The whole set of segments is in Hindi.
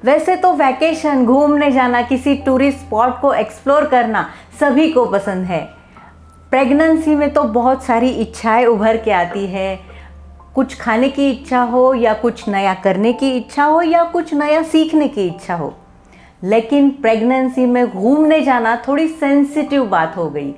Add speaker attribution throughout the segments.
Speaker 1: वैसे तो वैकेशन, घूमने जाना, किसी टूरिस्ट स्पॉट को एक्सप्लोर करना सभी को पसंद है। प्रेगनेंसी में तो बहुत सारी इच्छाएं उभर के आती है। कुछ खाने की इच्छा हो, या कुछ नया करने की इच्छा हो, या कुछ नया सीखने की इच्छा हो। लेकिन प्रेगनेंसी में घूमने जाना थोड़ी सेंसिटिव बात हो गई।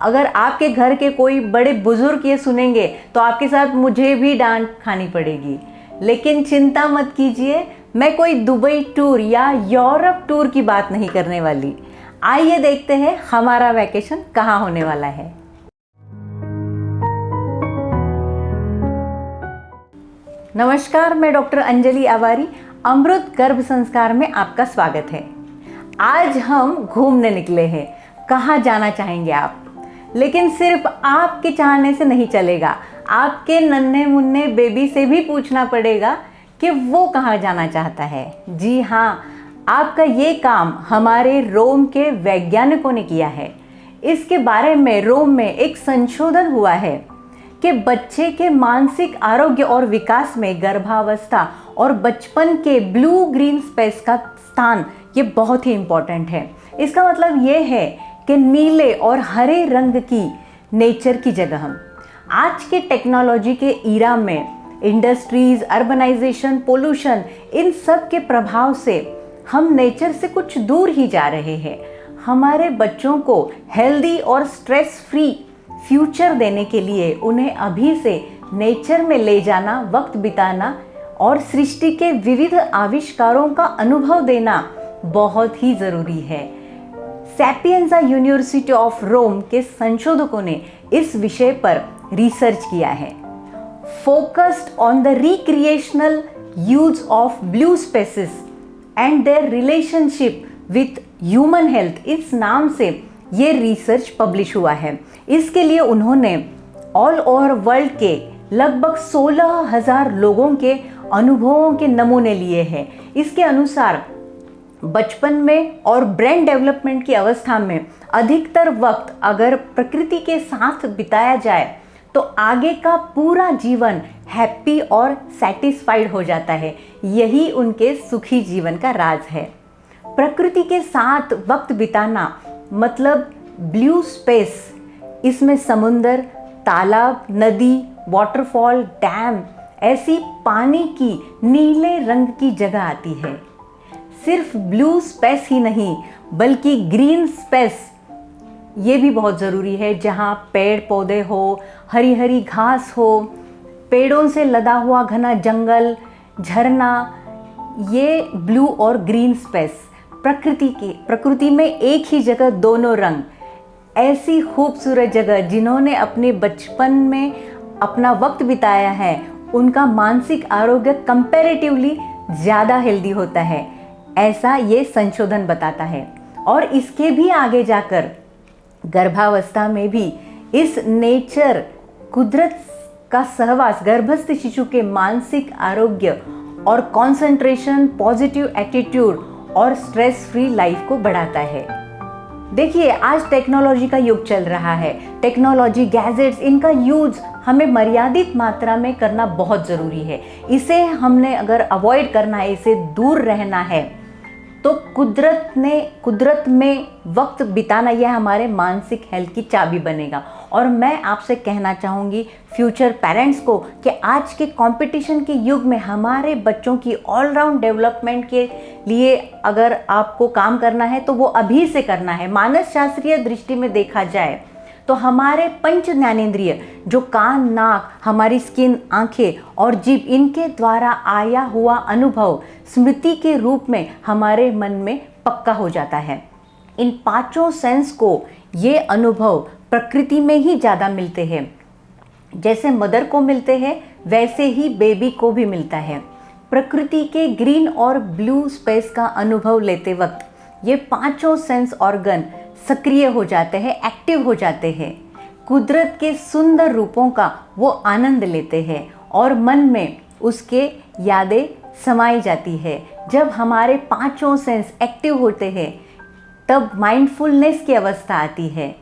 Speaker 1: अगर आपके घर के कोई बड़े बुजुर्ग ये सुनेंगे तो आपके साथ मुझे भी डांट खानी पड़ेगी। लेकिन चिंता मत कीजिए, मैं कोई दुबई टूर या यूरोप टूर की बात नहीं करने वाली। आइए देखते हैं हमारा वैकेशन कहाँ होने वाला है। नमस्कार, मैं डॉक्टर अंजलि आवारी, अमृत गर्भ संस्कार में आपका स्वागत है। आज हम घूमने निकले हैं। कहाँ जाना चाहेंगे आप? लेकिन सिर्फ आपके चाहने से नहीं चलेगा, आपके नन्हे मुन्ने बेबी से भी पूछना पड़ेगा कि वो कहाँ जाना चाहता है। जी हाँ, आपका ये काम हमारे रोम के वैज्ञानिकों ने किया है। इसके बारे में रोम में एक संशोधन हुआ है कि बच्चे के मानसिक आरोग्य और विकास में गर्भावस्था और बचपन के ब्लू ग्रीन स्पेस का स्थान ये बहुत ही इम्पोर्टेंट है। इसका मतलब ये है कि नीले और हरे रंग की नेचर की जगह हम आज के टेक्नोलॉजी के ईरा में इंडस्ट्रीज, अर्बनाइजेशन, पोल्यूशन, इन सब के प्रभाव से हम नेचर से कुछ दूर ही जा रहे हैं। हमारे बच्चों को हेल्दी और स्ट्रेस फ्री फ्यूचर देने के लिए उन्हें अभी से नेचर में ले जाना, वक्त बिताना और सृष्टि के विविध आविष्कारों का अनुभव देना बहुत ही ज़रूरी है। सैपियंजा यूनिवर्सिटी ऑफ रोम के संशोधकों ने इस विषय पर रिसर्च किया है। Focused on the recreational use of blue spaces and their relationship with human health, इस नाम से ये रिसर्च पब्लिश हुआ है। इसके लिए उन्होंने ऑल ओवर वर्ल्ड के लगभग 16,000 लोगों के अनुभवों के नमूने लिए हैं। इसके अनुसार बचपन में और ब्रेन डेवलपमेंट की अवस्था में अधिकतर वक्त अगर प्रकृति के साथ बिताया जाए तो आगे का पूरा जीवन हैप्पी और सेटिस्फाइड हो जाता है। यही उनके सुखी जीवन का राज है। प्रकृति के साथ वक्त बिताना मतलब ब्लू स्पेस, इसमें समुंदर, तालाब, नदी, वाटरफॉल, डैम, ऐसी पानी की नीले रंग की जगह आती है। सिर्फ ब्लू स्पेस ही नहीं बल्कि ग्रीन स्पेस ये भी बहुत ज़रूरी है, जहाँ पेड़ पौधे हो, हरी हरी घास हो, पेड़ों से लदा हुआ घना जंगल, झरना, ये ब्लू और ग्रीन स्पेस प्रकृति में एक ही जगह दोनों रंग, ऐसी खूबसूरत जगह जिन्होंने अपने बचपन में अपना वक्त बिताया है उनका मानसिक आरोग्य कंपैरेटिवली ज़्यादा हेल्दी होता है, ऐसा ये संशोधन बताता है। और इसके भी आगे जाकर गर्भावस्था में भी इस नेचर, कुदरत का सहवास गर्भस्थ शिशु के मानसिक आरोग्य और कंसंट्रेशन, पॉजिटिव एटीट्यूड और स्ट्रेस फ्री लाइफ को बढ़ाता है। देखिए, आज टेक्नोलॉजी का युग चल रहा है। टेक्नोलॉजी, गैजेट्स, इनका यूज हमें मर्यादित मात्रा में करना बहुत ज़रूरी है। इसे हमने अगर अवॉइड करना है, इसे दूर रहना है, तो कुदरत में वक्त बिताना यह हमारे मानसिक हेल्थ की चाबी बनेगा। और मैं आपसे कहना चाहूँगी फ्यूचर पेरेंट्स को कि आज के कंपटीशन के युग में हमारे बच्चों की ऑलराउंड डेवलपमेंट के लिए अगर आपको काम करना है तो वो अभी से करना है। मानस शास्त्रीय दृष्टि में देखा जाए तो हमारे पंच ज्ञानेंद्रिय, जो कान, नाक, हमारी स्किन, आंखें और जीभ, इनके द्वारा आया हुआ अनुभव स्मृति के रूप में हमारे मन में पक्का हो जाता है। इन पांचों सेंस को ये अनुभव प्रकृति में ही ज़्यादा मिलते हैं। जैसे मदर को मिलते हैं वैसे ही बेबी को भी मिलता है। प्रकृति के ग्रीन और ब्लू स्पेस का अनुभव लेते वक्त ये पांचों सेंस ऑर्गन सक्रिय हो जाते हैं, एक्टिव हो जाते हैं। कुदरत के सुंदर रूपों का वो आनंद लेते हैं और मन में उसके यादें समाई जाती है। जब हमारे पांचों सेंस एक्टिव होते हैं तब माइंडफुलनेस की अवस्था आती है।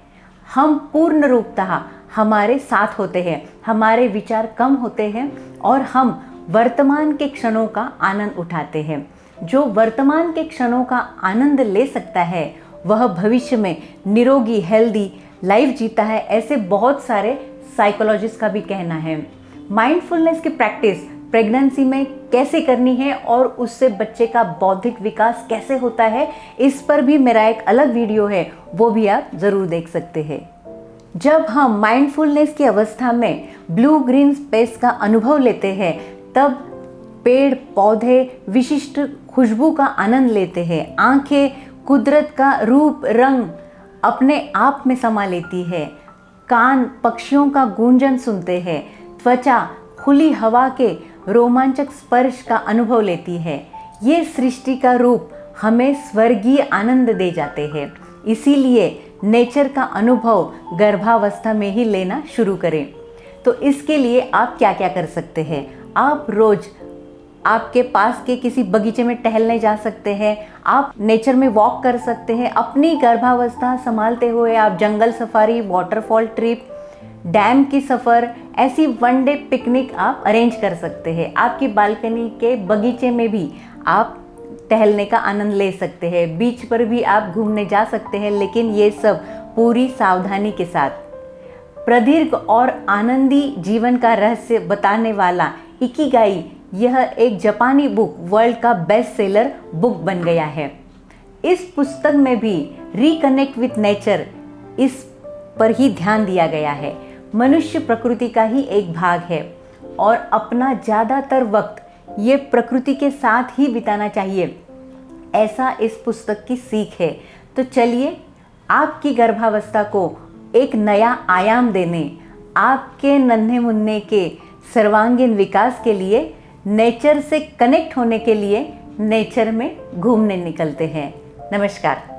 Speaker 1: हम पूर्ण रूपतः हमारे साथ होते हैं, हमारे विचार कम होते हैं और हम वर्तमान के क्षणों का आनंद उठाते हैं। जो वर्तमान के क्षणों का आनंद ले सकता है वह भविष्य में निरोगी हेल्दी लाइफ जीता है, ऐसे बहुत सारे साइकोलॉजिस्ट का भी कहना है। माइंडफुलनेस की प्रैक्टिस प्रेगनेंसी में कैसे करनी है और उससे बच्चे का बौद्धिक विकास कैसे होता है, इस पर भी मेरा एक अलग वीडियो है, वो भी आप ज़रूर देख सकते हैं। जब हम माइंडफुलनेस की अवस्था में ब्लू ग्रीन स्पेस का अनुभव लेते हैं तब पेड़ पौधे विशिष्ट खुशबू का आनंद लेते हैं, आंखें कुदरत का रूप रंग अपने आप में समा लेती है, कान पक्षियों का गूंजन सुनते हैं, त्वचा खुली हवा के रोमांचक स्पर्श का अनुभव लेती है। ये सृष्टि का रूप हमें स्वर्गीय आनंद दे जाते हैं। इसीलिए नेचर का अनुभव गर्भावस्था में ही लेना शुरू करें। तो इसके लिए आप क्या क्या कर सकते हैं? आप रोज आपके पास के किसी बगीचे में टहलने जा सकते हैं, आप नेचर में वॉक कर सकते हैं। अपनी गर्भावस्था संभालते हुए आप जंगल सफारी, वाटरफॉल ट्रिप, डैम की सफ़र, ऐसी वन डे पिकनिक आप अरेंज कर सकते हैं। आपकी बालकनी के बगीचे में भी आप टहलने का आनंद ले सकते हैं, बीच पर भी आप घूमने जा सकते हैं, लेकिन ये सब पूरी सावधानी के साथ। प्रदीर्घ और आनंदी जीवन का रहस्य बताने वाला इकिगाई, यह एक जापानी बुक वर्ल्ड का बेस्ट सेलर बुक बन गया है। इस पुस्तक में भी रिकनेक्ट विथ नेचर, इस पर ही ध्यान दिया गया है। मनुष्य प्रकृति का ही एक भाग है और अपना ज़्यादातर वक्त ये प्रकृति के साथ ही बिताना चाहिए, ऐसा इस पुस्तक की सीख है। तो चलिए आपकी गर्भावस्था को एक नया आयाम देने, आपके नन्हे मुन्ने के सर्वांगीण विकास के लिए, नेचर से कनेक्ट होने के लिए नेचर में घूमने निकलते हैं। नमस्कार।